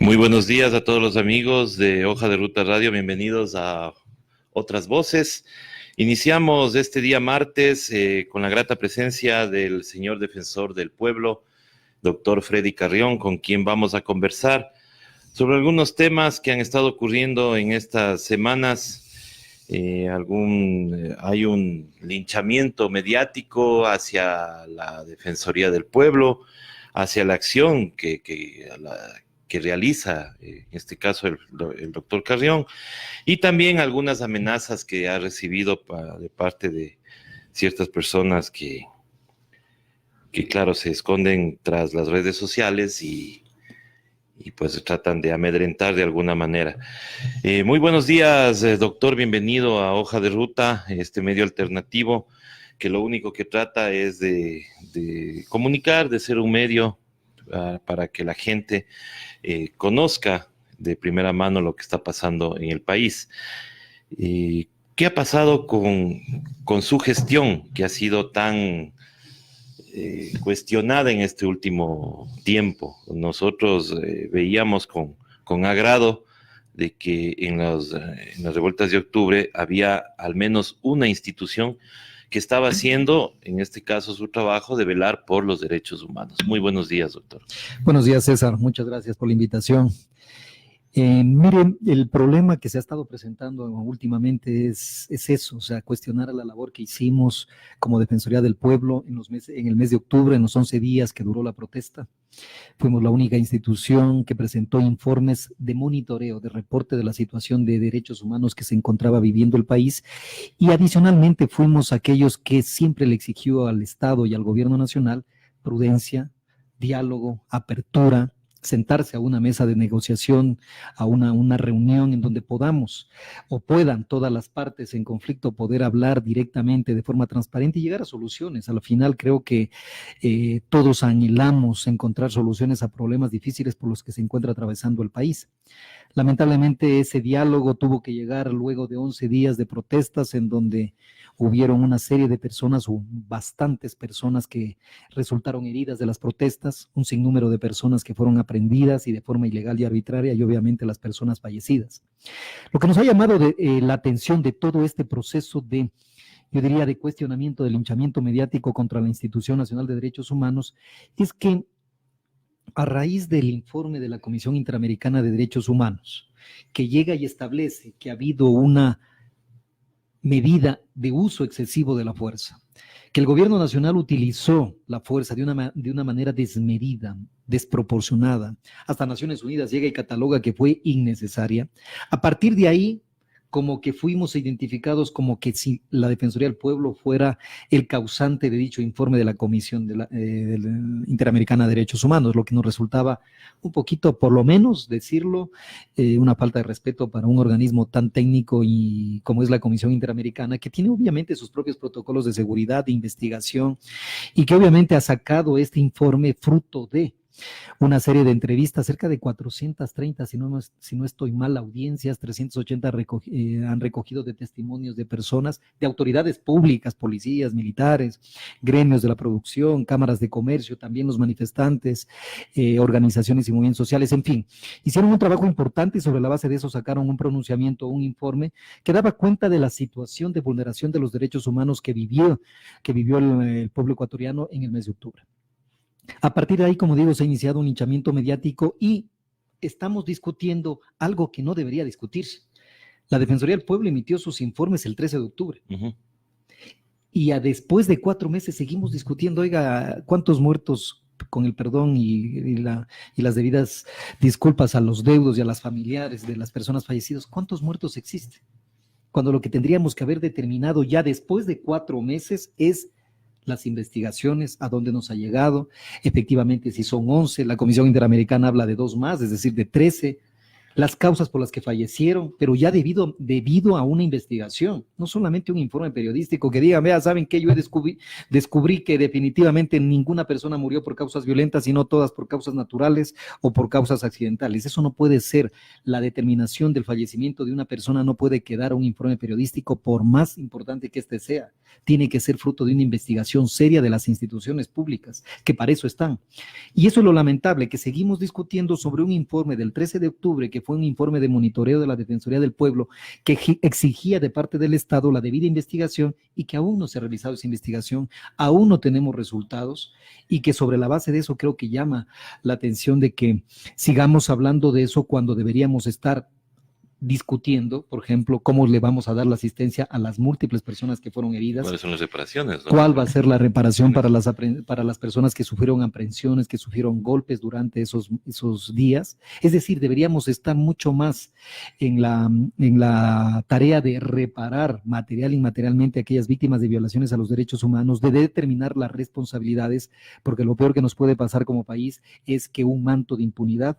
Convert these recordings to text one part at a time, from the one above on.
Muy buenos días a todos los amigos de Hoja de Ruta Radio, bienvenidos a Otras Voces. Iniciamos este día martes con la grata presencia del señor defensor del pueblo, doctor Freddy Carrión, con quien vamos a conversar sobre algunos temas que han estado ocurriendo en estas semanas. Hay un linchamiento mediático hacia la Defensoría del Pueblo, hacia la acción que realiza, en este caso, el doctor Carrión, y también algunas amenazas que ha recibido de parte de ciertas personas que, claro, se esconden tras las redes sociales y pues tratan de amedrentar de alguna manera. Muy buenos días, doctor, bienvenido a Hoja de Ruta, este medio alternativo que lo único que trata es de comunicar, de ser un medio para que la gente conozca de primera mano lo que está pasando en el país. ¿Qué ha pasado con su gestión, que ha sido tan cuestionada en este último tiempo? Nosotros veíamos con agrado de que en las revueltas de octubre había al menos una institución que estaba haciendo, en este caso, su trabajo de velar por los derechos humanos. Muy buenos días, doctor. Buenos días, César. Muchas gracias por la invitación. Miren, el problema que se ha estado presentando últimamente es eso, o sea, cuestionar a la labor que hicimos como Defensoría del Pueblo en el mes de octubre, en los 11 días que duró la protesta. Fuimos la única institución que presentó informes de monitoreo, de reporte de la situación de derechos humanos que se encontraba viviendo el país, y adicionalmente fuimos aquellos que siempre le exigió al Estado y al gobierno nacional prudencia, diálogo, apertura, sentarse a una mesa de negociación, a una reunión en donde podamos o puedan todas las partes en conflicto poder hablar directamente de forma transparente y llegar a soluciones. Al final creo que todos anhelamos encontrar soluciones a problemas difíciles por los que se encuentra atravesando el país. Lamentablemente ese diálogo tuvo que llegar luego de 11 días de protestas en donde hubieron una serie de personas o bastantes personas que resultaron heridas de las protestas, un sinnúmero de personas que fueron aprehendidas y de forma ilegal y arbitraria, y obviamente las personas fallecidas. Lo que nos ha llamado la atención de todo este proceso de, yo diría, de cuestionamiento, de linchamiento mediático contra la Institución Nacional de Derechos Humanos, es que a raíz del informe de la Comisión Interamericana de Derechos Humanos, que llega y establece que ha habido una medida de uso excesivo de la fuerza, que el gobierno nacional utilizó la fuerza de una manera desmedida, desproporcionada, hasta Naciones Unidas llega y cataloga que fue innecesaria. A partir de ahí, como que fuimos identificados como que si la Defensoría del Pueblo fuera el causante de dicho informe de la Comisión de la Interamericana de Derechos Humanos, lo que nos resultaba un poquito, por lo menos decirlo, una falta de respeto para un organismo tan técnico y como es la Comisión Interamericana, que tiene obviamente sus propios protocolos de seguridad, de investigación, y que obviamente ha sacado este informe fruto de una serie de entrevistas, cerca de 430, si no estoy mal, audiencias, 380 han recogido de testimonios de personas, de autoridades públicas, policías, militares, gremios de la producción, cámaras de comercio, también los manifestantes, organizaciones y movimientos sociales, en fin. Hicieron un trabajo importante y sobre la base de eso sacaron un pronunciamiento, un informe que daba cuenta de la situación de vulneración de los derechos humanos que vivió el pueblo ecuatoriano en el mes de octubre. A partir de ahí, como digo, se ha iniciado un linchamiento mediático y estamos discutiendo algo que no debería discutirse. La Defensoría del Pueblo emitió sus informes el 13 de octubre. Y después de 4 meses seguimos discutiendo, oiga, ¿cuántos muertos, con el perdón y las debidas disculpas a los deudos y a las familiares de las personas fallecidas, cuántos muertos existen? Cuando lo que tendríamos que haber determinado ya después de 4 meses es las investigaciones, a dónde nos ha llegado, efectivamente si son 11, la Comisión Interamericana habla de 2 más, es decir, de 13, las causas por las que fallecieron, pero ya debido a una investigación, no solamente un informe periodístico que diga, vea, ¿saben qué? Yo descubrí que definitivamente ninguna persona murió por causas violentas, sino todas por causas naturales o por causas accidentales. Eso no puede ser. La determinación del fallecimiento de una persona no puede quedar a un informe periodístico, por más importante que éste sea. Tiene que ser fruto de una investigación seria de las instituciones públicas, que para eso están. Y eso es lo lamentable, que seguimos discutiendo sobre un informe del 13 de octubre, que fue un informe de monitoreo de la Defensoría del Pueblo, que exigía de parte del Estado la debida investigación y que aún no se ha realizado esa investigación, aún no tenemos resultados, y que sobre la base de eso creo que llama la atención de que sigamos hablando de eso cuando deberíamos estar discutiendo, por ejemplo, cómo le vamos a dar la asistencia a las múltiples personas que fueron heridas. ¿Cuáles son las reparaciones? ¿No? ¿Cuál va a ser la reparación para las personas que sufrieron aprehensiones, que sufrieron golpes durante esos días? Es decir, deberíamos estar mucho más en la tarea de reparar material e inmaterialmente a aquellas víctimas de violaciones a los derechos humanos, de determinar las responsabilidades, porque lo peor que nos puede pasar como país es que un manto de impunidad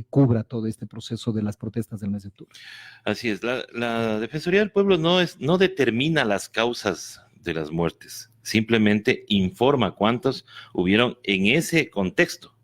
cubra todo este proceso de las protestas del mes de octubre. Así es, la Defensoría del Pueblo no determina las causas de las muertes, simplemente informa cuántos hubieron en ese contexto.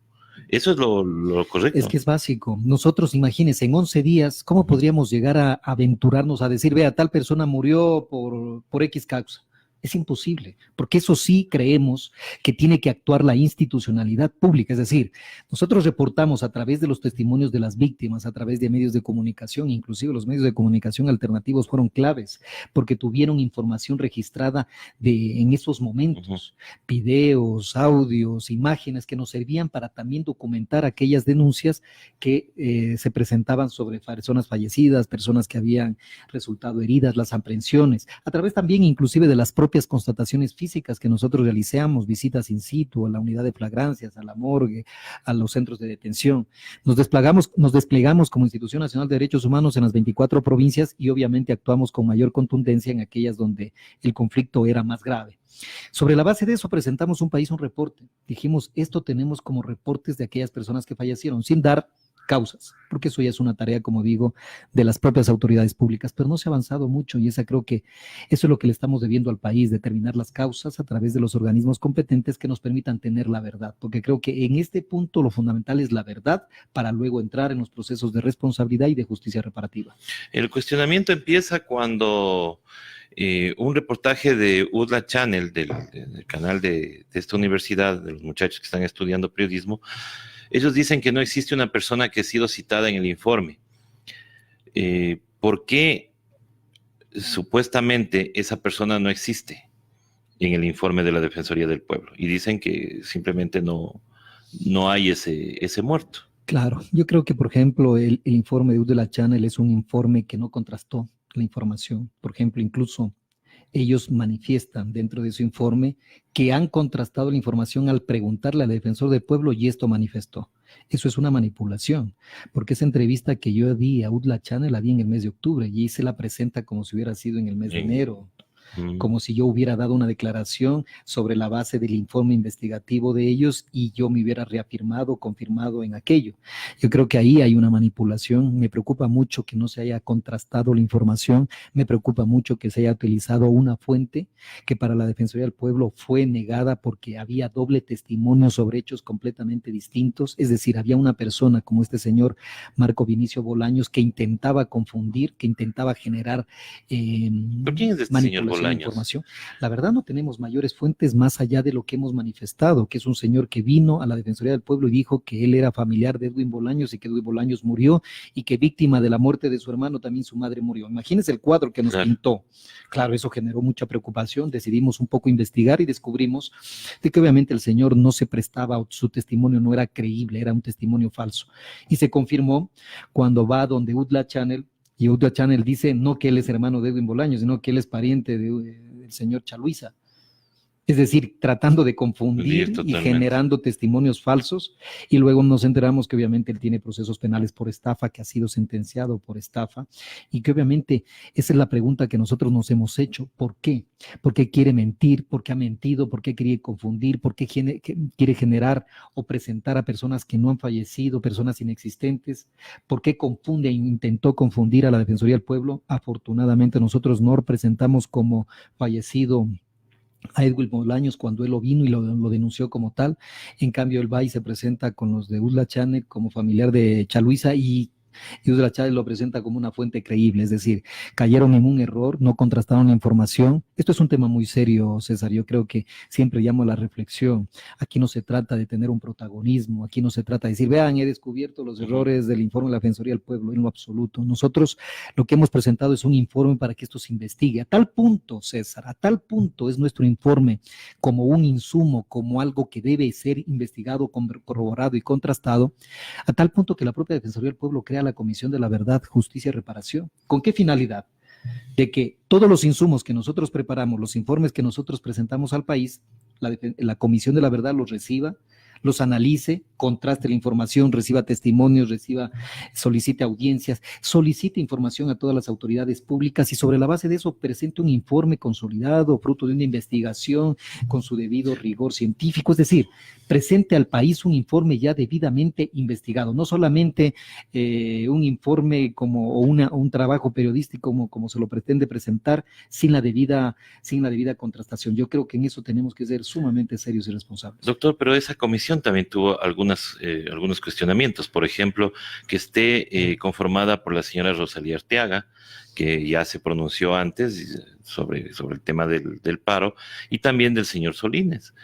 Eso es lo correcto. Es que es básico. Nosotros, imagínense, en 11 días, ¿cómo podríamos llegar a aventurarnos a decir, vea, tal persona murió por X causa? Es imposible, porque eso sí creemos que tiene que actuar la institucionalidad pública, es decir, nosotros reportamos a través de los testimonios de las víctimas, a través de medios de comunicación, inclusive los medios de comunicación alternativos fueron claves, porque tuvieron información registrada en esos momentos, videos, audios, imágenes que nos servían para también documentar aquellas denuncias que se presentaban sobre personas fallecidas, personas que habían resultado heridas, las aprehensiones, a través también inclusive de las propias constataciones físicas que nosotros realizamos, visitas in situ a la unidad de flagrancias, a la morgue, a los centros de detención. Nos desplegamos como Institución Nacional de Derechos Humanos en las 24 provincias y obviamente actuamos con mayor contundencia en aquellas donde el conflicto era más grave. Sobre la base de eso presentamos un reporte. Dijimos, esto tenemos como reportes de aquellas personas que fallecieron, sin dar causas, porque eso ya es una tarea, como digo, de las propias autoridades públicas, pero no se ha avanzado mucho y creo que eso es lo que le estamos debiendo al país, determinar las causas a través de los organismos competentes que nos permitan tener la verdad, porque creo que en este punto lo fundamental es la verdad para luego entrar en los procesos de responsabilidad y de justicia reparativa. El cuestionamiento empieza cuando un reportaje de UDLA Channel, del canal de esta universidad, de los muchachos que están estudiando periodismo, ellos dicen que no existe una persona que ha sido citada en el informe. ¿Por qué supuestamente esa persona no existe en el informe de la Defensoría del Pueblo? Y dicen que simplemente no hay ese muerto. Claro, yo creo que, por ejemplo, el informe de UDLA Channel es un informe que no contrastó la información. Por ejemplo, incluso ellos manifiestan dentro de su informe que han contrastado la información al preguntarle al defensor del pueblo y esto manifestó. Eso es una manipulación, porque esa entrevista que yo di a UDLA Channel la di en el mes de octubre y ahí se la presenta como si hubiera sido en el mes de enero. Como si yo hubiera dado una declaración sobre la base del informe investigativo de ellos y yo me hubiera reafirmado, confirmado en aquello. Yo creo que ahí hay una manipulación. Me preocupa mucho que no se haya contrastado la información, me preocupa mucho que se haya utilizado una fuente que para la Defensoría del Pueblo fue negada porque había doble testimonio sobre hechos completamente distintos, es decir, había una persona como este señor Marco Vinicio Bolaños que intentaba confundir, que intentaba generar ¿Pero quién es este señor Bolaños? Información. La verdad no tenemos mayores fuentes más allá de lo que hemos manifestado, que es un señor que vino a la Defensoría del Pueblo y dijo que él era familiar de Edwin Bolaños y que Edwin Bolaños murió y que víctima de la muerte de su hermano también su madre murió. Imagínense el cuadro que nos pintó. Claro, eso generó mucha preocupación, decidimos un poco investigar y descubrimos de que obviamente el señor no se prestaba, su testimonio no era creíble, era un testimonio falso. Y se confirmó cuando va donde UDLA Channel, y UDLA Channel dice no que él es hermano de Edwin Bolaños, sino que él es pariente del señor Chaluiza. Es decir, tratando de confundir y generando testimonios falsos, y luego nos enteramos que obviamente él tiene procesos penales por estafa, que ha sido sentenciado por estafa, y que obviamente esa es la pregunta que nosotros nos hemos hecho. ¿Por qué? ¿Por qué quiere mentir? ¿Por qué ha mentido? ¿Por qué quiere confundir? ¿Por qué quiere generar o presentar a personas que no han fallecido, personas inexistentes? ¿Por qué confunde e intentó confundir a la Defensoría del Pueblo? Afortunadamente nosotros no presentamos como fallecido a Edwin Bolaños cuando él lo vino y lo denunció como tal. En cambio, el BAI se presenta con los de Usla Chane como familiar de Chaluisa y Usla Chávez lo presenta como una fuente creíble, es decir, cayeron en un error, no contrastaron la información. Esto es un tema muy serio, César. Yo creo que siempre llamo a la reflexión. Aquí no se trata de tener un protagonismo, aquí no se trata de decir, vean, he descubierto los errores del informe de la Defensoría del Pueblo, en lo absoluto. Nosotros lo que hemos presentado es un informe para que esto se investigue. A tal punto, César, a tal punto es nuestro informe como un insumo, como algo que debe ser investigado, corroborado y contrastado, a tal punto que la propia Defensoría del Pueblo crea la Comisión de la Verdad, Justicia y Reparación. ¿Con qué finalidad? De que todos los insumos que nosotros preparamos, los informes que nosotros presentamos al país, la Comisión de la Verdad los reciba, los analice, contraste la información, reciba testimonios, solicite audiencias, solicite información a todas las autoridades públicas y sobre la base de eso presente un informe consolidado, fruto de una investigación con su debido rigor científico, es decir, presente al país un informe ya debidamente investigado, no solamente un informe o un trabajo periodístico como se lo pretende presentar sin la debida contrastación. Yo creo que en eso tenemos que ser sumamente serios y responsables. Doctor, pero esa comisión también tuvo algunos cuestionamientos, por ejemplo, que esté conformada por la señora Rosalía Arteaga, que ya se pronunció antes sobre el tema del paro, y también del señor Solines.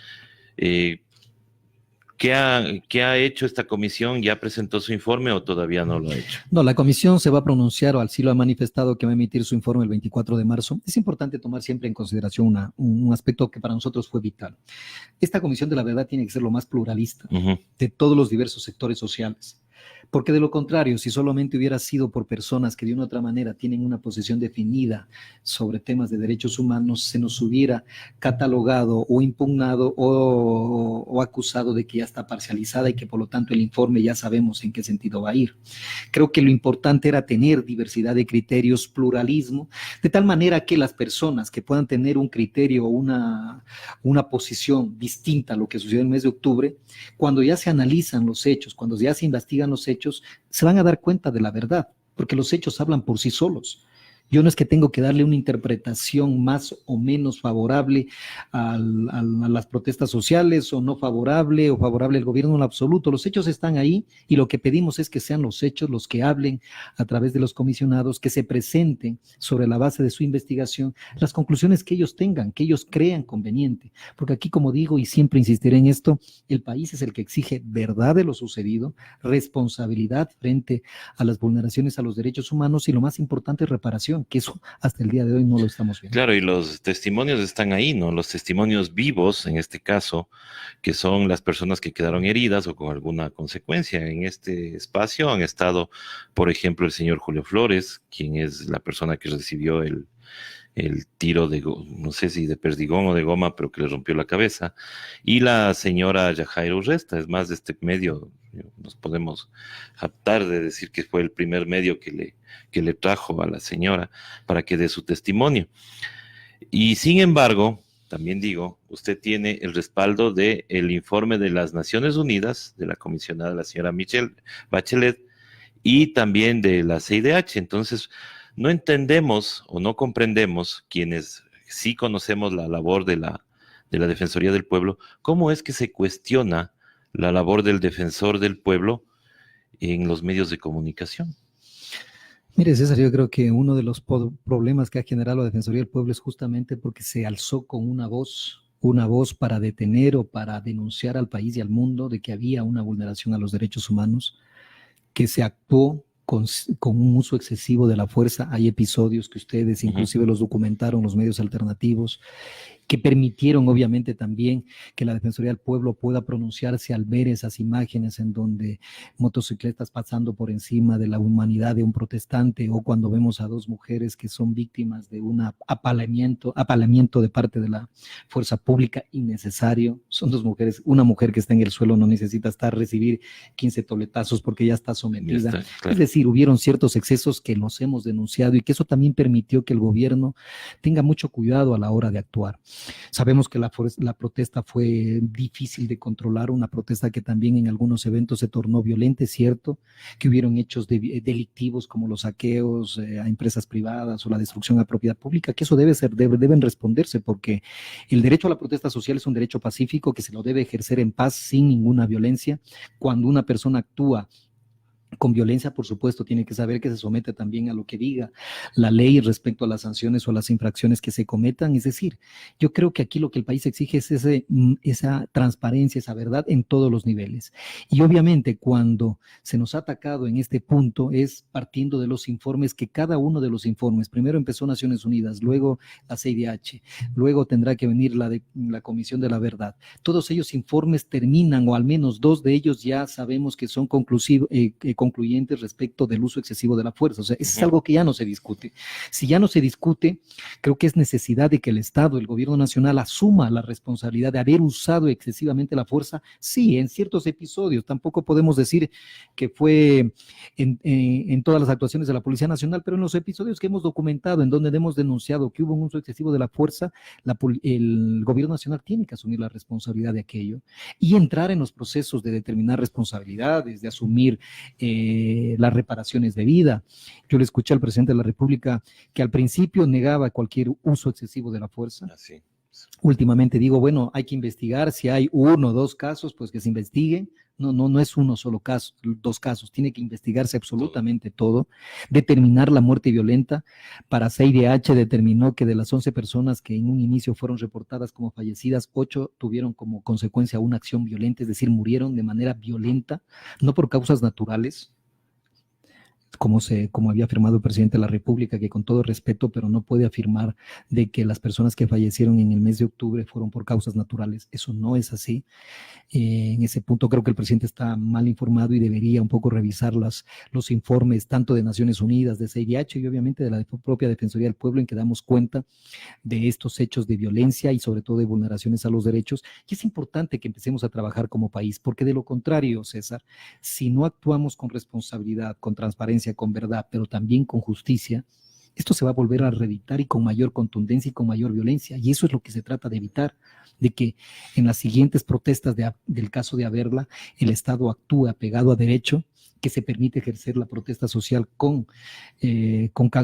¿Qué ha hecho esta comisión? ¿Ya presentó su informe o todavía no lo ha hecho? No, la comisión se va a pronunciar, o así lo ha manifestado, que va a emitir su informe el 24 de marzo. Es importante tomar siempre en consideración un aspecto que para nosotros fue vital. Esta Comisión de la Verdad tiene que ser lo más pluralista de todos los diversos sectores sociales. Porque de lo contrario, si solamente hubiera sido por personas que de una u otra manera tienen una posición definida sobre temas de derechos humanos, se nos hubiera catalogado o impugnado o acusado de que ya está parcializada y que por lo tanto el informe ya sabemos en qué sentido va a ir. Creo que lo importante era tener diversidad de criterios, pluralismo, de tal manera que las personas que puedan tener un criterio o una posición distinta a lo que sucedió en el mes de octubre, cuando ya se analizan los hechos, cuando ya se investigan los hechos, se van a dar cuenta de la verdad, porque los hechos hablan por sí solos. Yo no es que tengo que darle una interpretación más o menos favorable a las protestas sociales o no favorable o favorable al gobierno en absoluto. Los hechos están ahí y lo que pedimos es que sean los hechos los que hablen a través de los comisionados, que se presenten sobre la base de su investigación las conclusiones que ellos tengan, que ellos crean conveniente. Porque aquí, como digo y siempre insistiré en esto, el país es el que exige verdad de lo sucedido, responsabilidad frente a las vulneraciones a los derechos humanos y lo más importante, reparación, que eso hasta el día de hoy no lo estamos viendo. Claro, y los testimonios están ahí, ¿no? Los testimonios vivos, en este caso, que son las personas que quedaron heridas o con alguna consecuencia. En este espacio han estado, por ejemplo, el señor Julio Flores, quien es la persona que recibió el tiro no sé si de perdigón o de goma, pero que le rompió la cabeza, y la señora Yajaira Urresta. Es más, de este medio nos podemos jactar de decir que fue el primer medio que le trajo a la señora para que dé su testimonio. Y sin embargo, también digo, usted tiene el respaldo del informe de las Naciones Unidas, de la comisionada, la señora Michelle Bachelet, y también de la CIDH. Entonces, no entendemos o no comprendemos, quienes sí conocemos la labor de la Defensoría del Pueblo, cómo es que se cuestiona la labor del defensor del pueblo en los medios de comunicación. Mire, César, yo creo que uno de los problemas que ha generado la Defensoría del Pueblo es justamente porque se alzó con una voz para detener o para denunciar al país y al mundo de que había una vulneración a los derechos humanos, que se actuó con un uso excesivo de la fuerza. Hay episodios que ustedes inclusive los documentaron, los medios alternativos, que permitieron obviamente también que la Defensoría del Pueblo pueda pronunciarse al ver esas imágenes en donde motocicletas pasando por encima de la humanidad de un protestante, o cuando vemos a dos mujeres que son víctimas de un apalamiento de parte de la fuerza pública innecesario. Son dos mujeres, una mujer que está en el suelo no necesita recibir 15 toletazos porque ya está sometida. Ya está, claro. Es decir, hubieron ciertos excesos que los hemos denunciado y que eso también permitió que el gobierno tenga mucho cuidado a la hora de actuar. Sabemos que la protesta fue difícil de controlar, una protesta que también en algunos eventos se tornó violenta, es cierto, que hubieron hechos delictivos como los saqueos a empresas privadas o la destrucción a propiedad pública, que eso deben responderse, porque el derecho a la protesta social es un derecho pacífico que se lo debe ejercer en paz sin ninguna violencia. Cuando una persona actúa con violencia, por supuesto, tiene que saber que se somete también a lo que diga la ley respecto a las sanciones o a las infracciones que se cometan. Es decir, yo creo que aquí lo que el país exige es esa transparencia, esa verdad en todos los niveles. Y obviamente cuando se nos ha atacado en este punto es partiendo de los informes, que cada uno de los informes, primero empezó Naciones Unidas, luego la CIDH, luego tendrá que venir la Comisión de la Verdad. Todos ellos informes terminan, o al menos dos de ellos ya sabemos que son concluyentes respecto del uso excesivo de la fuerza. O sea, eso es algo que ya no se discute. Si ya no se discute, creo que es necesidad de que el Estado, el gobierno nacional, asuma la responsabilidad de haber usado excesivamente la fuerza. Sí, en ciertos episodios, tampoco podemos decir que fue en todas las actuaciones de la Policía Nacional, pero en los episodios que hemos documentado, en donde hemos denunciado que hubo un uso excesivo de la fuerza, el gobierno nacional tiene que asumir la responsabilidad de aquello y entrar en los procesos de determinar responsabilidades, de asumir las reparaciones de vida. Yo le escuché al presidente de la República que al principio negaba cualquier uso excesivo de la fuerza. Así. Últimamente digo, bueno, hay que investigar, si hay uno o dos casos, pues que se investigue. No es uno solo caso, dos casos, tiene que investigarse absolutamente todo, determinar la muerte violenta. Para CIDH determinó que de las 11 personas que en un inicio fueron reportadas como fallecidas, 8 tuvieron como consecuencia una acción violenta, es decir, murieron de manera violenta, no por causas naturales, como había afirmado el presidente de la República, que con todo respeto, pero no puede afirmar de que las personas que fallecieron en el mes de octubre fueron por causas naturales. Eso no es así. En ese punto creo que el presidente está mal informado y debería un poco revisar los informes tanto de Naciones Unidas, de CIDH y obviamente de la propia Defensoría del Pueblo, en que damos cuenta de estos hechos de violencia y sobre todo de vulneraciones a los derechos. Y es importante que empecemos a trabajar como país, porque de lo contrario, César, si no actuamos con responsabilidad, con transparencia, con verdad, pero también con justicia, esto se va a volver a reeditar y con mayor contundencia y con mayor violencia, y eso es lo que se trata de evitar, de que en las siguientes protestas del caso de Aberla, el Estado actúe apegado a derecho, que se permite ejercer la protesta social con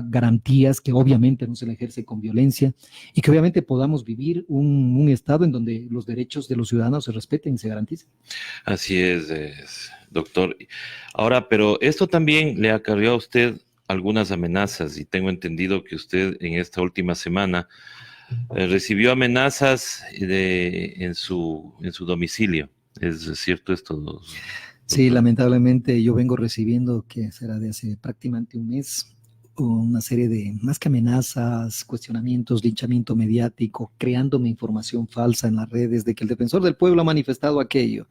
garantías, que obviamente no se le ejerce con violencia, y que obviamente podamos vivir un Estado en donde los derechos de los ciudadanos se respeten y se garanticen. Así es, doctor. Ahora, pero esto también le acarreó a usted algunas amenazas, y tengo entendido que usted en esta última semana recibió amenazas en su domicilio. ¿Es cierto esto, doctor? Sí, lamentablemente yo vengo recibiendo, que será de hace prácticamente un mes, una serie de, más que amenazas, cuestionamientos, linchamiento mediático, creándome información falsa en las redes de que el Defensor del Pueblo ha manifestado aquello.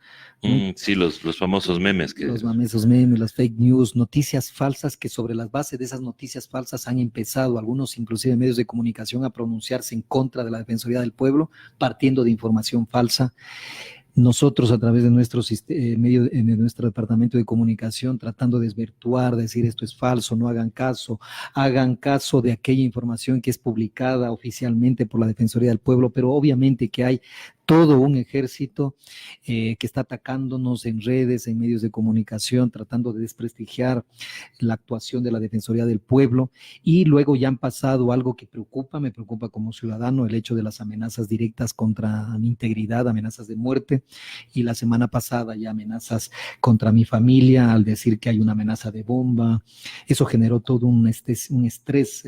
Sí, los famosos memes. Los famosos memes, las fake news, noticias falsas, que sobre las bases de esas noticias falsas han empezado algunos, inclusive medios de comunicación, a pronunciarse en contra de la Defensoría del Pueblo, partiendo de información falsa. Nosotros, a través de nuestro de nuestro departamento de comunicación, tratando de desvirtuar, decir esto es falso, no hagan caso de aquella información que es publicada oficialmente por la Defensoría del Pueblo, pero obviamente que hay todo un ejército que está atacándonos en redes, en medios de comunicación, tratando de desprestigiar la actuación de la Defensoría del Pueblo. Y luego ya han pasado algo que me preocupa como ciudadano, el hecho de las amenazas directas contra mi integridad, amenazas de muerte, y la semana pasada ya amenazas contra mi familia al decir que hay una amenaza de bomba. Eso generó todo un estrés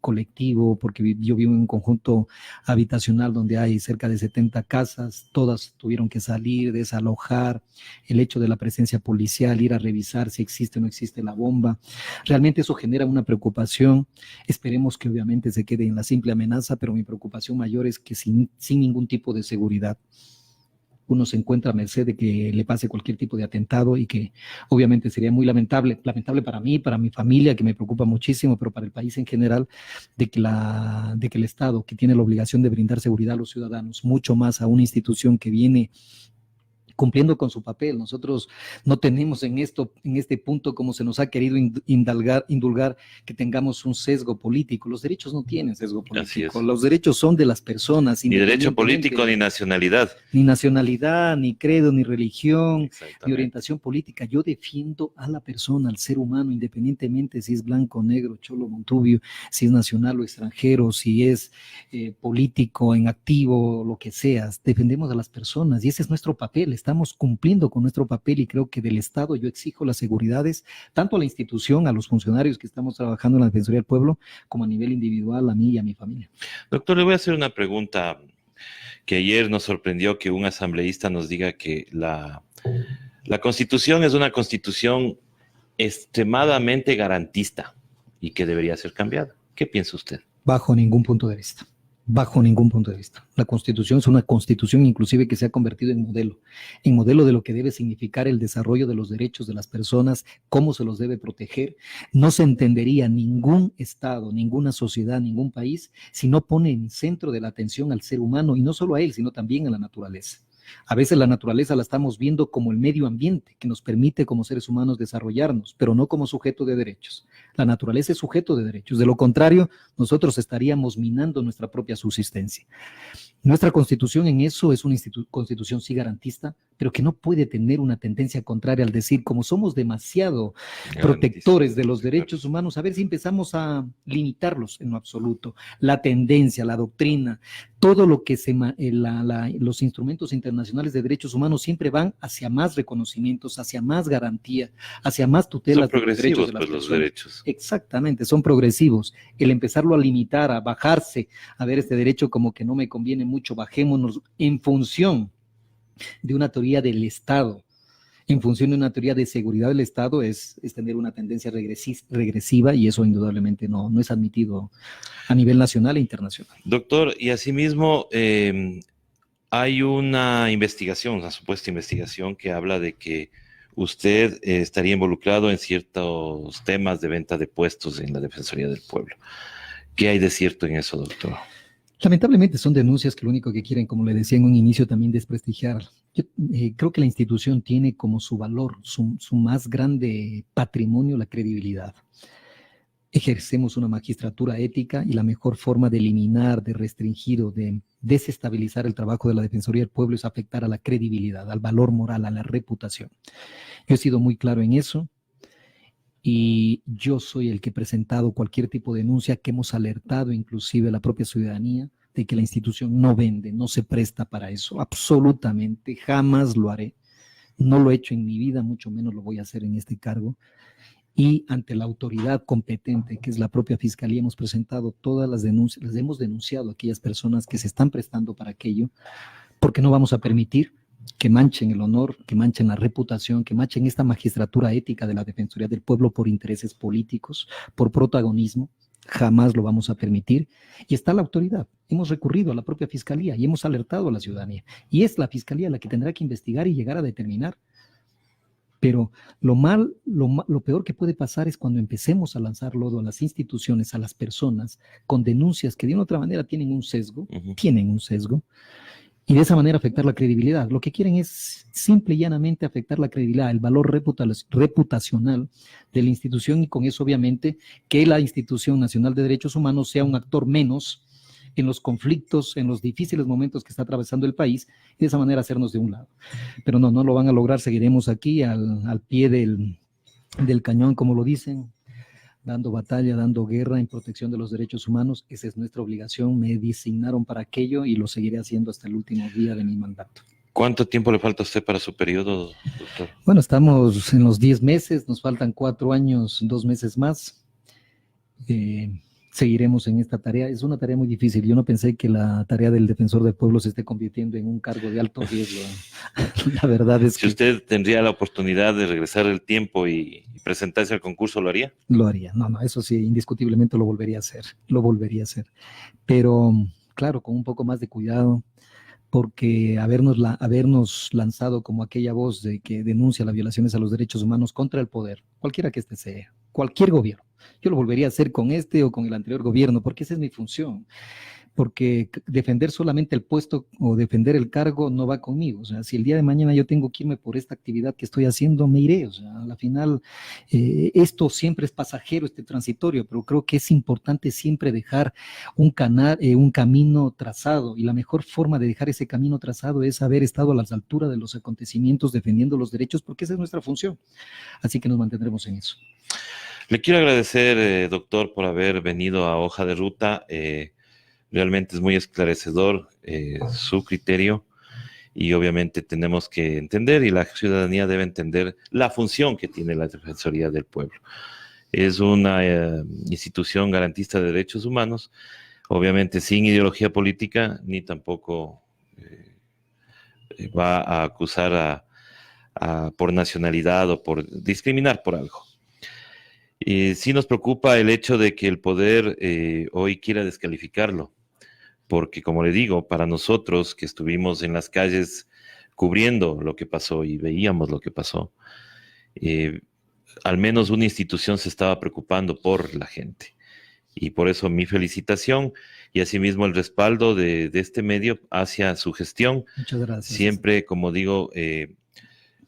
colectivo, porque yo vivo en un conjunto habitacional donde hay cerca de 70 casas, todas tuvieron que salir, desalojar, el hecho de la presencia policial, ir a revisar si existe o no existe la bomba. Realmente eso genera una preocupación. Esperemos que obviamente se quede en la simple amenaza, pero mi preocupación mayor es que sin ningún tipo de seguridad uno se encuentra a merced de que le pase cualquier tipo de atentado y que obviamente sería muy lamentable para mí, para mi familia, que me preocupa muchísimo, pero para el país en general, de que el Estado, que tiene la obligación de brindar seguridad a los ciudadanos, mucho más a una institución que viene cumpliendo con su papel. Nosotros no tenemos en este punto, como se nos ha querido indulgar, que tengamos un sesgo político. Los derechos no tienen sesgo político. Los derechos son de las personas. Ni derecho político, ni nacionalidad. Ni nacionalidad, ni credo, ni religión, ni orientación política. Yo defiendo a la persona, al ser humano, independientemente si es blanco, negro, cholo, montubio, si es nacional o extranjero, si es político, en activo, lo que sea. Defendemos a las personas y ese es nuestro papel. Estamos cumpliendo con nuestro papel y creo que del Estado yo exijo las seguridades, tanto a la institución, a los funcionarios que estamos trabajando en la Defensoría del Pueblo, como a nivel individual, a mí y a mi familia. Doctor, le voy a hacer una pregunta que ayer nos sorprendió que un asambleísta nos diga que la Constitución es una Constitución extremadamente garantista y que debería ser cambiada. ¿Qué piensa usted? Bajo ningún punto de vista. Bajo ningún punto de vista. La Constitución es una Constitución inclusive que se ha convertido en modelo de lo que debe significar el desarrollo de los derechos de las personas, cómo se los debe proteger. No se entendería ningún Estado, ninguna sociedad, ningún país si no pone en centro de la atención al ser humano y no solo a él, sino también a la naturaleza. A veces la naturaleza la estamos viendo como el medio ambiente que nos permite como seres humanos desarrollarnos, pero no como sujeto de derechos. La naturaleza es sujeto de derechos. De lo contrario, nosotros estaríamos minando nuestra propia subsistencia. Nuestra Constitución en eso es una Constitución sí garantista, pero que no puede tener una tendencia contraria al decir, como somos demasiado protectores de los derechos humanos, a ver si empezamos a limitarlos en lo absoluto. La tendencia, la doctrina, todo lo que los instrumentos internacionales de derechos humanos siempre van hacia más reconocimientos, hacia más garantía, hacia más tutelas de los derechos de las personas. Los derechos. Exactamente, son progresivos. El empezarlo a limitar, a bajarse, a ver este derecho como que no me conviene mucho, bajémonos en función de una teoría del Estado, en función de una teoría de seguridad del Estado, es tener una tendencia regresiva y eso indudablemente no es admitido a nivel nacional e internacional. Doctor, y asimismo hay una supuesta investigación que habla de que usted estaría involucrado en ciertos temas de venta de puestos en la Defensoría del Pueblo. ¿Qué hay de cierto en eso, doctor? Lamentablemente son denuncias que lo único que quieren, como le decía en un inicio, también desprestigiar. Yo creo que la institución tiene como su valor, su más grande patrimonio, la credibilidad. Ejercemos una magistratura ética y la mejor forma de eliminar, de restringir o de desestabilizar el trabajo de la Defensoría del Pueblo es afectar a la credibilidad, al valor moral, a la reputación. Yo he sido muy claro en eso. Y yo soy el que he presentado cualquier tipo de denuncia, que hemos alertado inclusive a la propia ciudadanía de que la institución no vende, no se presta para eso, absolutamente, jamás lo haré. No lo he hecho en mi vida, mucho menos lo voy a hacer en este cargo. Y ante la autoridad competente, que es la propia Fiscalía, hemos presentado todas las denuncias, las hemos denunciado a aquellas personas que se están prestando para aquello, porque no vamos a permitir que manchen el honor, que manchen la reputación, que manchen esta magistratura ética de la Defensoría del Pueblo por intereses políticos, por protagonismo. Jamás lo vamos a permitir. Y está la autoridad. Hemos recurrido a la propia Fiscalía y hemos alertado a la ciudadanía. Y es la Fiscalía la que tendrá que investigar y llegar a determinar. Pero lo peor que puede pasar es cuando empecemos a lanzar lodo a las instituciones, a las personas, con denuncias que de una u otra manera tienen un sesgo, y de esa manera afectar la credibilidad. Lo que quieren es simple y llanamente afectar la credibilidad, el valor reputacional de la institución y con eso obviamente que la Institución Nacional de Derechos Humanos sea un actor menos en los conflictos, en los difíciles momentos que está atravesando el país y de esa manera hacernos de un lado. Pero no lo van a lograr, seguiremos aquí al pie del cañón, como lo dicen, dando batalla, dando guerra en protección de los derechos humanos. Esa es nuestra obligación, me designaron para aquello y lo seguiré haciendo hasta el último día de mi mandato. ¿Cuánto tiempo le falta a usted para su periodo, doctor? Bueno, estamos en los 10 meses, nos faltan 4 años, 2 meses más. seguiremos en esta tarea. Es una tarea muy difícil. Yo no pensé que la tarea del defensor del pueblo se esté convirtiendo en un cargo de alto riesgo. La verdad es Si que usted tendría la oportunidad de regresar el tiempo y presentarse al concurso, ¿lo haría? lo haría. No, no, eso sí, indiscutiblemente lo volvería a hacer. Lo volvería a hacer. Pero, claro, con un poco más de cuidado, porque habernos lanzado como aquella voz de que denuncia las violaciones a los derechos humanos contra el poder, cualquiera que este sea, cualquier gobierno. Yo lo volvería a hacer con este o con el anterior gobierno, porque esa es mi función. Porque defender solamente el puesto o defender el cargo no va conmigo. O sea, si el día de mañana yo tengo que irme por esta actividad que estoy haciendo, me iré. O sea, a la final, esto siempre es pasajero, este transitorio, pero creo que es importante siempre dejar un camino trazado, y la mejor forma de dejar ese camino trazado es haber estado a las alturas de los acontecimientos defendiendo los derechos, porque esa es nuestra función. Así que nos mantendremos en eso. Le quiero agradecer, doctor, por haber venido a Hoja de Ruta. Realmente es muy esclarecedor su criterio, y obviamente tenemos que entender, y la ciudadanía debe entender la función que tiene la Defensoría del Pueblo. Es una institución garantista de derechos humanos, obviamente sin ideología política, ni tampoco va a acusar por nacionalidad o por discriminar por algo. Sí nos preocupa el hecho de que el poder hoy quiera descalificarlo, porque como le digo, para nosotros que estuvimos en las calles cubriendo lo que pasó y veíamos lo que pasó, al menos una institución se estaba preocupando por la gente. Y por eso mi felicitación y asimismo el respaldo de este medio hacia su gestión. Muchas gracias. Siempre, como digo,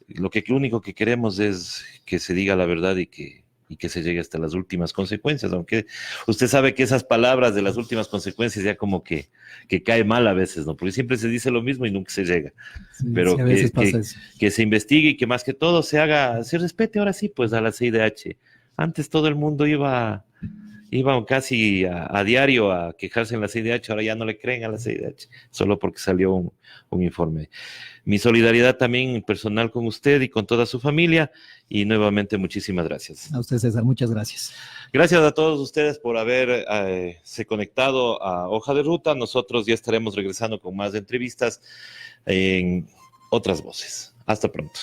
lo único que queremos es que se diga la verdad y que se llegue hasta las últimas consecuencias, aunque usted sabe que esas palabras de las últimas consecuencias ya como que cae mal a veces, ¿no? Porque siempre se dice lo mismo y nunca se llega. Sí, Pero sí, a veces pasa eso. que se investigue y que más que todo se respete ahora sí, pues a la CIDH. Antes todo el mundo iba casi a diario a quejarse en la CIDH, ahora ya no le creen a la CIDH, solo porque salió un informe. Mi solidaridad también personal con usted y con toda su familia, y nuevamente muchísimas gracias. A usted, César, muchas gracias. Gracias a todos ustedes por haberse conectado a Hoja de Ruta. Nosotros ya estaremos regresando con más entrevistas en otras voces. Hasta pronto.